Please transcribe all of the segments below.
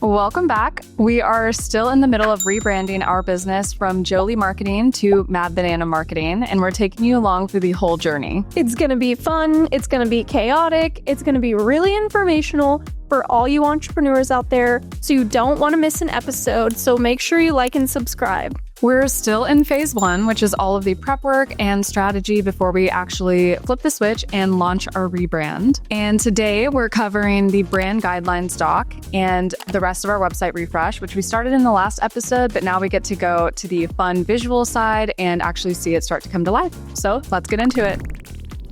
Welcome back. We are still in the middle of rebranding our business from Jolie Marketing to Mad Banana Marketing, and we're taking you along through the whole journey. It's going to be fun. It's going to be chaotic. It's going to be really informational for all you entrepreneurs out there, so you don't want to miss an episode. So make sure you like and subscribe. We're still in phase 1, which is all of the prep work and strategy before we actually flip the switch and launch our rebrand. And today we're covering the brand guidelines doc and the rest of our website refresh, which we started in the last episode, but now we get to go to the fun visual side and actually see it start to come to life. So let's get into it.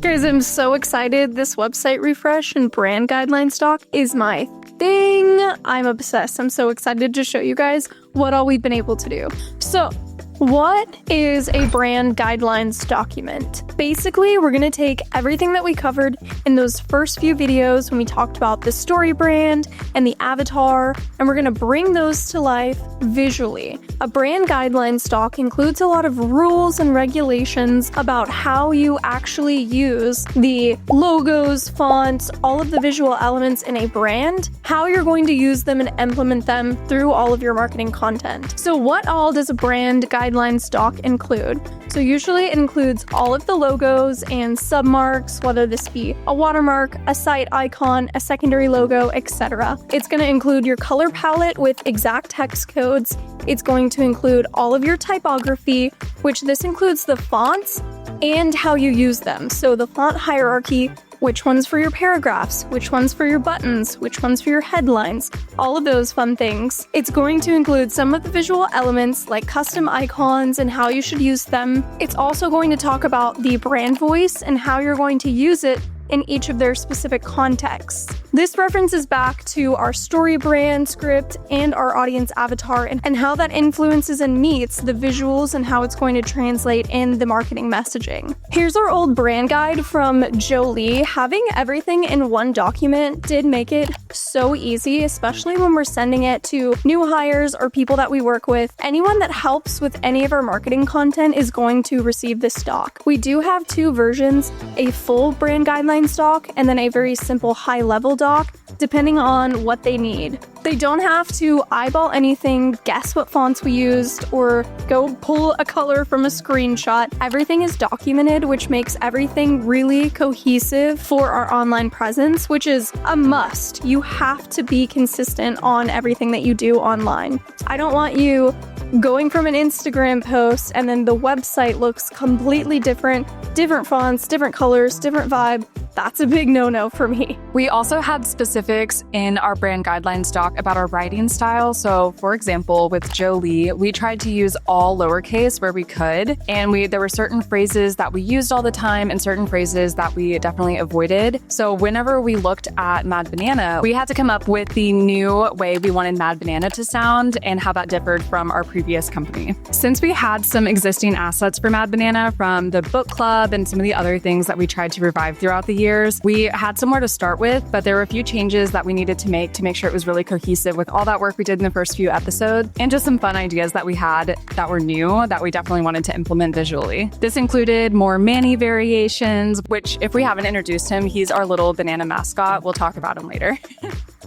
Guys, I'm so excited. This website refresh and brand guidelines doc is my thing. I'm obsessed. I'm so excited to show you guys what all we've been able to do. So, what is a brand guidelines document? Basically, we're going to take everything that we covered in those first few videos when we talked about the story brand and the avatar, and we're going to bring those to life visually. A brand guidelines doc includes a lot of rules and regulations about how you actually use the logos, fonts, all of the visual elements in a brand, how you're going to use them and implement them through all of your marketing content. So what all does a brand guidelines doc include? So usually it includes all of the logos and submarks, whether this be a watermark, a site icon, a secondary logo, etc. It's going to include your color palette with exact text codes. It's going to include all of your typography, which this includes the fonts and how you use them. So the font hierarchy, which one's for your paragraphs, which one's for your buttons, which one's for your headlines, all of those fun things. It's going to include some of the visual elements like custom icons and how you should use them. It's also going to talk about the brand voice and how you're going to use it in each of their specific contexts. This references back to our story brand script and our audience avatar and how that influences and meets the visuals and how it's going to translate in the marketing messaging. Here's our old brand guide from Jolie. Having everything in one document did make it so easy, especially when we're sending it to new hires or people that we work with. Anyone that helps with any of our marketing content is going to receive this doc. We do have 2 versions, a full brand guidelines doc and then a very simple high-level doc, depending on what they need. They don't have to eyeball anything, guess what fonts we used, or go pull a color from a screenshot. Everything is documented, which makes everything really cohesive for our online presence, which is a must. You have to be consistent on everything that you do online. I don't want you going from an Instagram post and then the website looks completely different fonts, different colors, different vibe. That's a big no-no for me. We also had specifics in our brand guidelines doc about our writing style. So for example, with Jolie, we tried to use all lowercase where we could. And there were certain phrases that we used all the time and certain phrases that we definitely avoided. So whenever we looked at Mad Banana, we had to come up with the new way we wanted Mad Banana to sound and how that differed from our previous company. Since we had some existing assets for Mad Banana from the book club and some of the other things that we tried to revive throughout the years, we had somewhere to start with, but there were a few changes that we needed to make sure it was really cohesive with all that work we did in the first few episodes and just some fun ideas that we had that were new that we definitely wanted to implement visually. This included more Manny variations, which if we haven't introduced him, he's our little banana mascot. We'll talk about him later.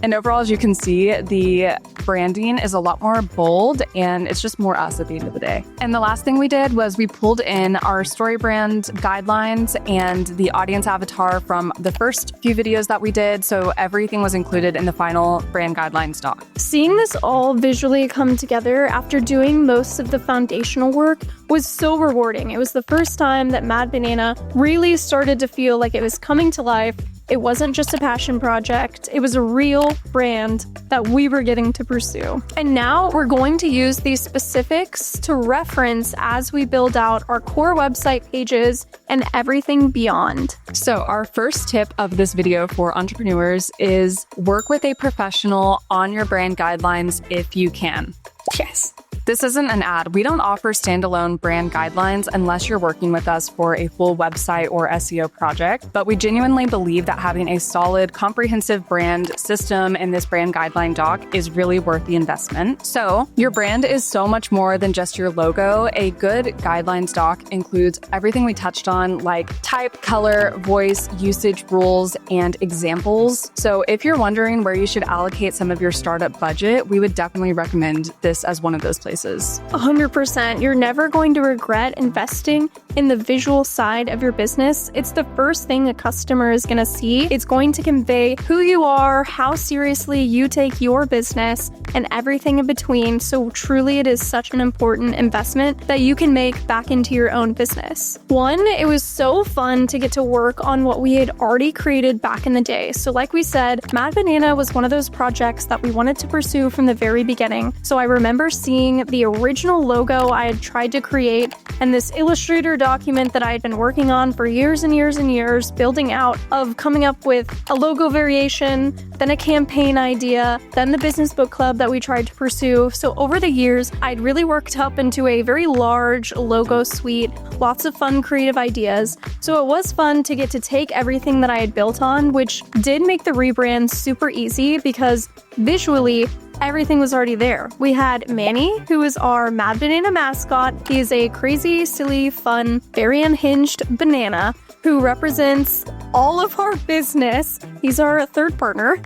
And overall, as you can see, the branding is a lot more bold and it's just more us at the end of the day. And the last thing we did was we pulled in our story brand guidelines and the audience avatar from the first few videos that we did. So everything was included in the final brand guidelines doc. Seeing this all visually come together after doing most of the foundational work was so rewarding. It was the first time that Mad Banana really started to feel like it was coming to life. It wasn't just a passion project, it was a real brand that we were getting to pursue. And now we're going to use these specifics to reference as we build out our core website pages and everything beyond. So our first tip of this video for entrepreneurs is work with a professional on your brand guidelines if you can. Yes. This isn't an ad. We don't offer standalone brand guidelines unless you're working with us for a full website or SEO project, but we genuinely believe that having a solid, comprehensive brand system in this brand guideline doc is really worth the investment. So your brand is so much more than just your logo. A good guidelines doc includes everything we touched on, like type, color, voice, usage rules, and examples. So if you're wondering where you should allocate some of your startup budget, we would definitely recommend this as one of those places. 100%. You're never going to regret investing in the visual side of your business. It's the first thing a customer is going to see. It's going to convey who you are, how seriously you take your business, and everything in between. So truly, it is such an important investment that you can make back into your own business. One, it was so fun to get to work on what we had already created back in the day. So like we said, Mad Banana was one of those projects that we wanted to pursue from the very beginning. So I remember seeing the original logo I had tried to create and this Illustrator document that I had been working on for years and years and years, building out, of coming up with a logo variation, then a campaign idea, then the business book club that we tried to pursue. So over the years, I'd really worked up into a very large logo suite, lots of fun creative ideas. So it was fun to get to take everything that I had built on, which did make the rebrand super easy because visually, everything was already there. We had Manny, who is our Mad Banana mascot. He is a crazy, silly, fun, very unhinged banana who represents all of our business. He's our third partner.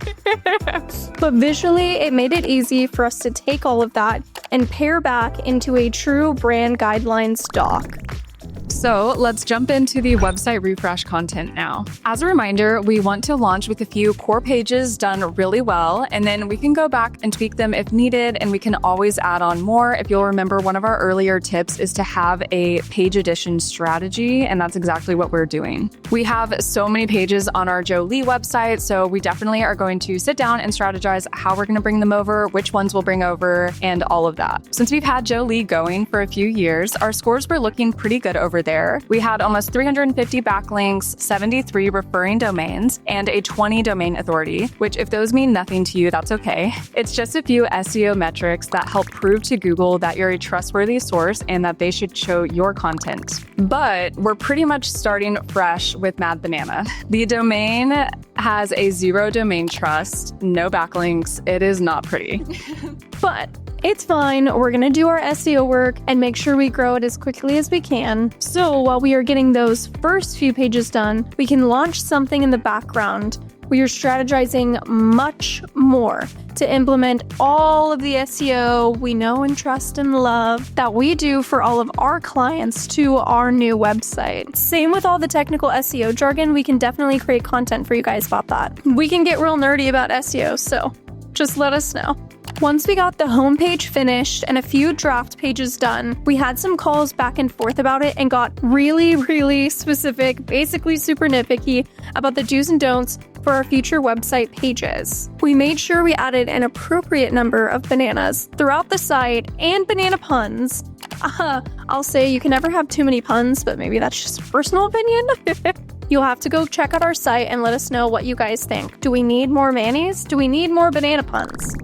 But visually, it made it easy for us to take all of that and pair back into a true brand guidelines doc. So let's jump into the website refresh content now. As a reminder, we want to launch with a few core pages done really well, and then we can go back and tweak them if needed, and we can always add on more. If you'll remember, one of our earlier tips is to have a page addition strategy, and that's exactly what we're doing. We have so many pages on our Jolie website, so we definitely are going to sit down and strategize how we're going to bring them over, which ones we'll bring over, and all of that. Since we've had Jolie going for a few years, our scores were looking pretty good over there. We had almost 350 backlinks, 73 referring domains, and a 20 domain authority, which if those mean nothing to you, that's okay. It's just a few SEO metrics that help prove to Google that you're a trustworthy source and that they should show your content. But we're pretty much starting fresh with Mad Banana. The domain has a 0 domain trust, no backlinks. It is not pretty. But it's fine. We're going to do our SEO work and make sure we grow it as quickly as we can. So while we are getting those first few pages done, we can launch something in the background. We are strategizing much more to implement all of the SEO we know and trust and love that we do for all of our clients to our new website. Same with all the technical SEO jargon. We can definitely create content for you guys about that. We can get real nerdy about SEO, so just let us know. Once we got the homepage finished and a few draft pages done, we had some calls back and forth about it and got really specific, basically super nitpicky about the do's and don'ts for our future website pages. We made sure we added an appropriate number of bananas throughout the site and banana puns. I'll say you can never have too many puns, but maybe that's just a personal opinion. You'll have to go check out our site and let us know what you guys think. Do we need more Mannies? Do we need more banana puns?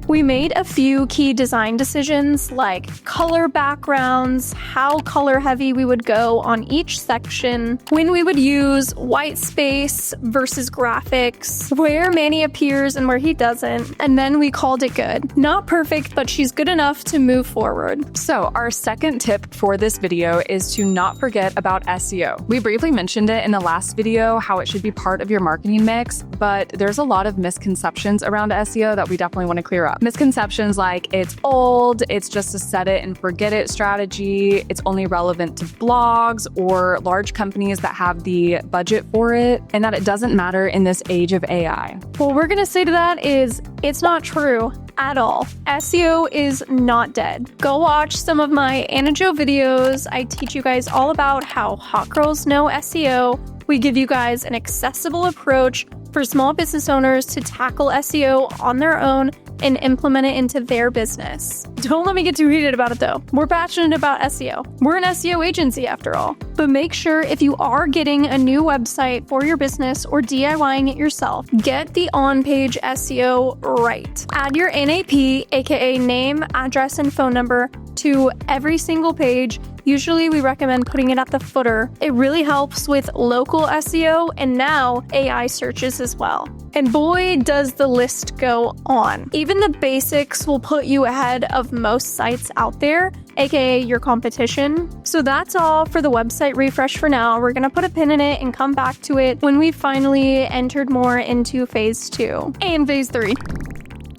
We made a few key design decisions like color backgrounds, how color heavy we would go on each section, when we would use white space versus graphics, where Manny appears and where he doesn't, and then we called it good. Not perfect, but she's good enough to move forward. So our second tip for this video is to not forget about SEO. We briefly mentioned it in the last video, how it should be part of your marketing mix, but there's a lot of misconceptions around SEO that we definitely want to clear up. Misconceptions like it's old, it's just a set it and forget it strategy, it's only relevant to blogs or large companies that have the budget for it, and that it doesn't matter in this age of AI. What we're going to say to that is it's not true at all. SEO is not dead. Go watch some of my Anna Jo videos. I teach you guys all about how hot girls know SEO. We give you guys an accessible approach for small business owners to tackle SEO on their own and implement it into their business. Don't let me get too heated about it though. We're passionate about SEO. We're an SEO agency after all. But make sure if you are getting a new website for your business or DIYing it yourself, get the on-page SEO right. Add your NAP, aka name, address, and phone number to every single page. Usually we recommend putting it at the footer. It really helps with local SEO and now AI searches as well. And boy, does the list go on. Even the basics will put you ahead of most sites out there, aka your competition. So that's all for the website refresh for now. We're gonna put a pin in it and come back to it when we finally entered more into phase 2 and phase 3.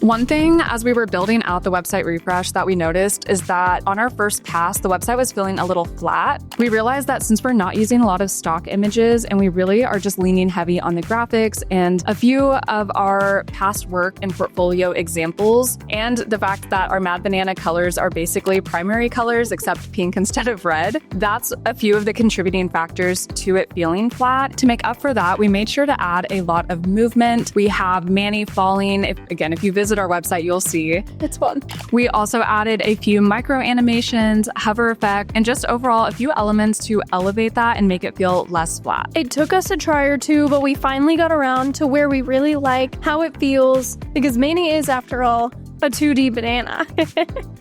One thing as we were building out the website refresh that we noticed is that on our first pass, the website was feeling a little flat. We realized that since we're not using a lot of stock images and we really are just leaning heavy on the graphics and a few of our past work and portfolio examples, and the fact that our Mad Banana colors are basically primary colors except pink instead of red, that's a few of the contributing factors to it feeling flat. To make up for that, we made sure to add a lot of movement. We have Manny falling. If you visit our website, you'll see. It's fun. We also added a few micro animations, hover effect, and just overall a few elements to elevate that and make it feel less flat. It took us a try or two, but we finally got around to where we really like how it feels because Manny is, after all, a 2D banana.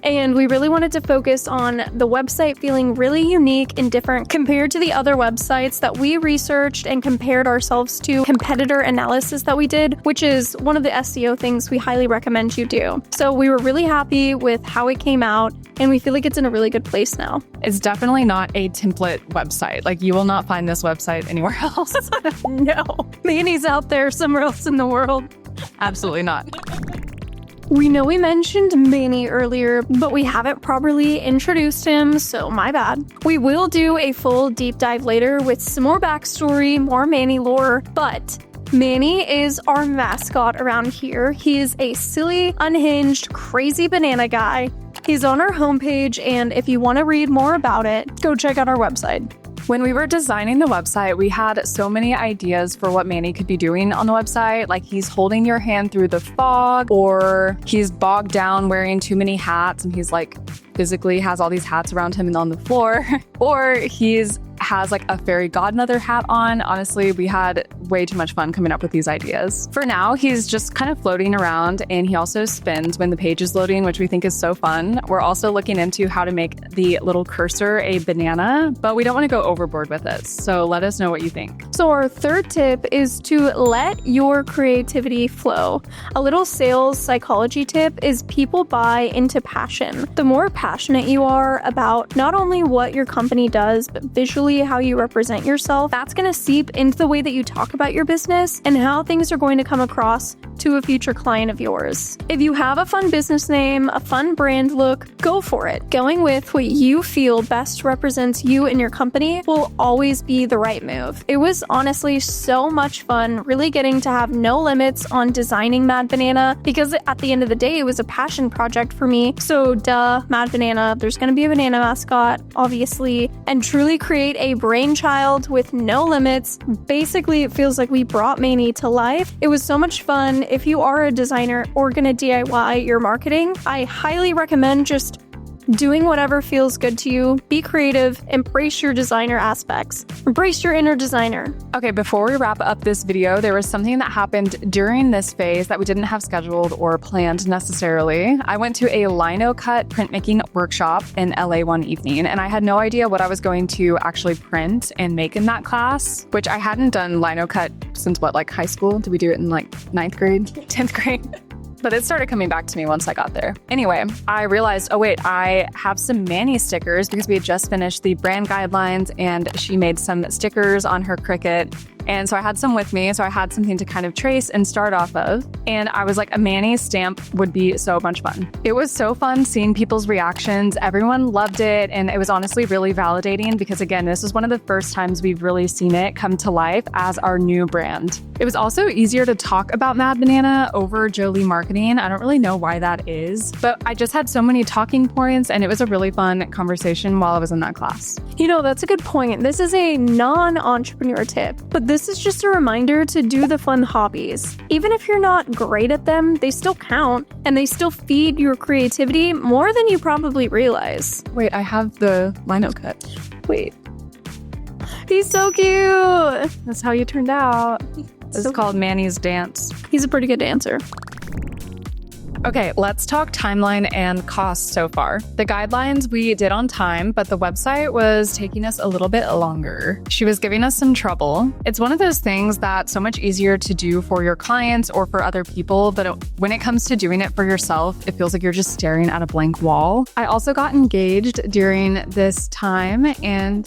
And we really wanted to focus on the website feeling really unique and different compared to the other websites that we researched and compared ourselves to competitor analysis that we did, which is one of the SEO things we highly recommend you do. So we were really happy with how it came out and we feel like it's in a really good place now. It's definitely not a template website. Like you will not find this website anywhere else. No, Manny's out there somewhere else in the world. Absolutely not. We know we mentioned Manny earlier, but we haven't properly introduced him, so my bad. We will do a full deep dive later with some more backstory, more Manny lore, but Manny is our mascot around here. He is a silly, unhinged, crazy banana guy. He's on our homepage, and if you want to read more about it, go check out our website. When we were designing the website, we had so many ideas for what Manny could be doing on the website. Like he's holding your hand through the fog, or he's bogged down wearing too many hats and he's like physically has all these hats around him and on the floor, or has like a fairy godmother hat on. Honestly, we had way too much fun coming up with these ideas. For now, he's just kind of floating around and he also spins when the page is loading, which we think is so fun. We're also looking into how to make the little cursor a banana, but we don't want to go overboard with it. So let us know what you think. So our third tip is to let your creativity flow. A little sales psychology tip is people buy into passion. The more passionate you are about not only what your company does, but visually how you represent yourself, that's going to seep into the way that you talk about your business and how things are going to come across to a future client of yours. If you have a fun business name, a fun brand look, go for it. Going with what you feel best represents you and your company will always be the right move. It was honestly so much fun really getting to have no limits on designing Mad Banana because at the end of the day, it was a passion project for me. So Mad Banana, there's going to be a banana mascot, obviously, and truly create a brainchild with no limits. Basically, it feels like we brought Manny to life. It was so much fun. If you are a designer or gonna DIY your marketing, I highly recommend just doing whatever feels good to you. Be creative, embrace your designer aspects, embrace your inner designer. Okay, before we wrap up this video, there was something that happened during this phase that we didn't have scheduled or planned necessarily. I went to a lino cut printmaking workshop in LA one evening, and I had no idea what I was going to actually print and make in that class, which I hadn't done lino cut since high school? Did we do it in 9th grade, 10th grade? But it started coming back to me once I got there. Anyway, I realized, oh wait, I have some Manny stickers because we had just finished the brand guidelines and she made some stickers on her Cricut. And so I had some with me, so I had something to kind of trace and start off of. And I was like, a Manny stamp would be so much fun. It was so fun seeing people's reactions. Everyone loved it. And it was honestly really validating because again, this is one of the first times we've really seen it come to life as our new brand. It was also easier to talk about Mad Banana over Jolie Marketing. I don't really know why that is, but I just had so many talking points and it was a really fun conversation while I was in that class. You know, that's a good point. This is a non-entrepreneur tip, but this is just a reminder to do the fun hobbies. Even if you're not great at them, they still count, and they still feed your creativity more than you probably realize. Wait, I have the lino cut. Wait. He's so cute! That's how you turned out. This is called Manny's dance. He's a pretty good dancer. Okay, let's talk timeline and cost so far. The guidelines we did on time, but the website was taking us a little bit longer. She was giving us some trouble. It's one of those things that's so much easier to do for your clients or for other people, but when it comes to doing it for yourself, it feels like you're just staring at a blank wall. I also got engaged during this time, and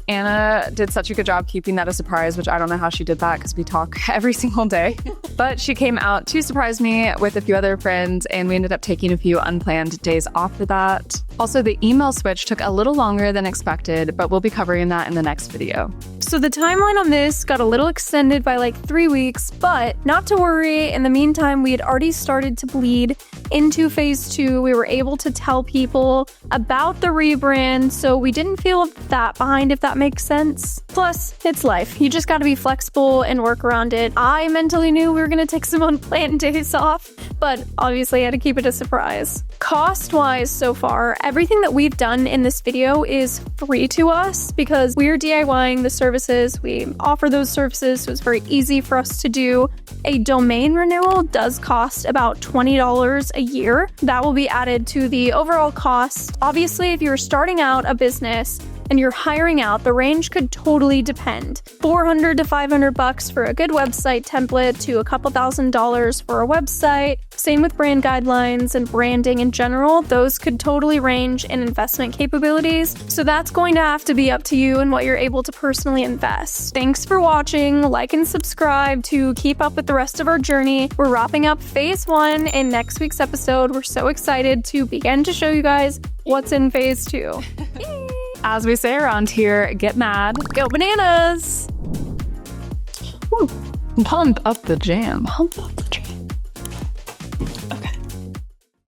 Anna did such a good job keeping that a surprise, which I don't know how she did that because we talk every single day. But she came out to surprise me with a few other friends, and we ended up taking a few unplanned days off for that. Also, the email switch took a little longer than expected, but we'll be covering that in the next video. So the timeline on this got a little extended by like 3 weeks, but not to worry. In the meantime, we had already started to bleed into phase 2. We were able to tell people about the rebrand, so we didn't feel that behind, if that makes sense. Plus, it's life. You just got to be flexible and work around it. I mentally knew we were going to take some unplanned days off, but obviously I had to keep it a surprise. Cost-wise so far, everything that we've done in this video is free to us because we're DIYing the services. We offer those services, so it's very easy for us to do. A domain renewal does cost about $20 a year. That will be added to the overall cost. Obviously, if you're starting out a business and you're hiring out, the range could totally depend. $400 to $500 for a good website template to a couple $1,000s for a website. Same with brand guidelines and branding in general. Those could totally range in investment capabilities. So that's going to have to be up to you and what you're able to personally invest. Thanks for watching. Like and subscribe to keep up with the rest of our journey. We're wrapping up phase 1 in next week's episode. We're so excited to begin to show you guys what's in phase 2. As we say around here, get mad. Go bananas! Woo. Pump up the jam. Pump up